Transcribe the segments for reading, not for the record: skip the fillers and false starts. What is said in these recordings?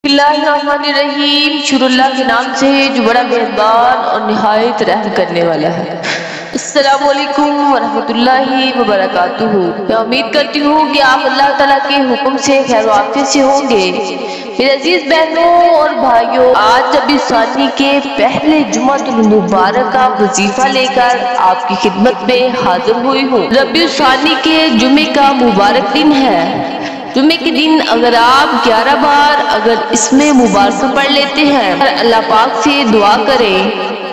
बिस्मिल्लाहिर्रहमानिर्रहीम। शुरू अल्लाह के नाम से जो बड़ा मेहरबान और निहायत रहम करने वाला है। अस्सलामु अलैकुम वरहमतुल्लाहि वबरकातुहू। मैं उम्मीद करती हूँ कि आप अल्लाह ताला के हुक्म से खैर आफियत से होंगे। मेरे अजीज बहनों और भाइयों, आज रबी सानी के पहले जुमातुल मुबारक का वजीफा लेकर आपकी खिदमत में हाजिर हुई हूँ। रबी सानी के जुमे का मुबारक दिन है। जुमे के दिन अगर आप 11 बार अगर इसमें मुबारक पढ़ लेते हैं और अल्लाह पाक से दुआ करें,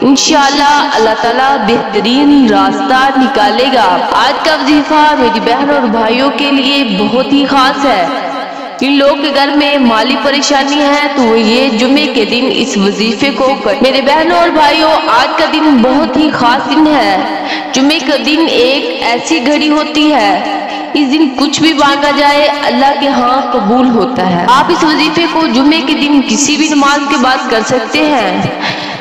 इंशाअल्लाह अल्लाह ताला बेहतरीन रास्ता निकालेगा। आज का वजीफा मेरी बहन और भाइयों के लिए बहुत ही खास है। जिन लोगों के घर में माली परेशानी है तो वो ये जुमे के दिन इस वजीफे को कर। मेरे बहनों और भाइयों, आज का दिन बहुत ही खास दिन है। जुमे का दिन एक ऐसी घड़ी होती है, इस दिन कुछ भी मांगा जाए अल्लाह के यहाँ कबूल होता है। आप इस वजीफे को जुमे के दिन किसी भी नमाज के बाद कर सकते हैं।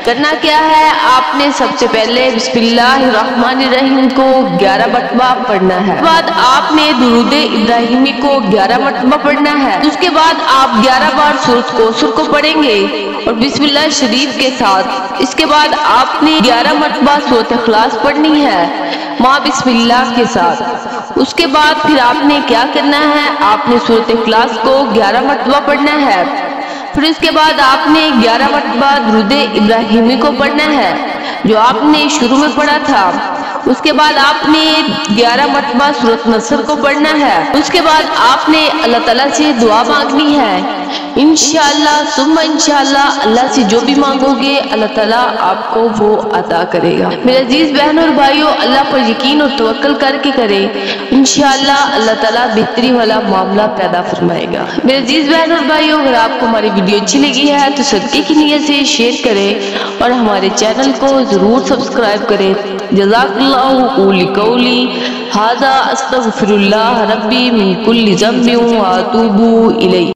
करना क्या है, आपने सबसे पहले बिस्मिल्लाहिर्रहमानिर्रहीम को 11 मरतबा पढ़ना है। उसके बाद आपने दुरूद इब्राहिमी को 11 मरतबा पढ़ना है। उसके बाद आप 11 बार सूरत कौसर को पढ़ेंगे और बिस्मिल्लाह शरीफ के साथ। इसके बाद आपने 11 मरतबा सूरत इखलास पढ़नी है माँ बिस्मिल्लाह के साथ। उसके बाद फिर आपने क्या करना है, आपने सूरत इखलास को 11 मरतबा पढ़ना है। फिर उसके बाद आपने 11 मरतबा दुरूद इब्राहिमी को पढ़ना है जो आपने शुरू में पढ़ा था। उसके बाद आपने 11 मरतबा सूरत नसर को पढ़ना है। उसके बाद आपने अल्लाह ताला से दुआ मांगनी है। इंशाअल्लाह सुम्मा इंशाअल्लाह अल्लाह से जो भी मांगोगे अल्लाह ताला आपको वो अता करेगा। मेरे अजीज बहनों और भाइयों, अल्लाह पर यकीन और तवक्कल करके करें, इंशाअल्लाह अल्लाह ताला बेहतरी वाला मामला पैदा फरमाएगा। मेरे अजीज बहनों और भाइयों, अगर आपको हमारी वीडियो अच्छी लगी है तो सदके की नियत से शेयर करें और हमारे चैनल को जरूर सब्सक्राइब करें। जज़ाकल्लाहु कौली कौली हाज़ा अस्तगफिरुल्लाह रब्बी मिन कुल्ली ज़ंबिन व अतूबु इलैहि।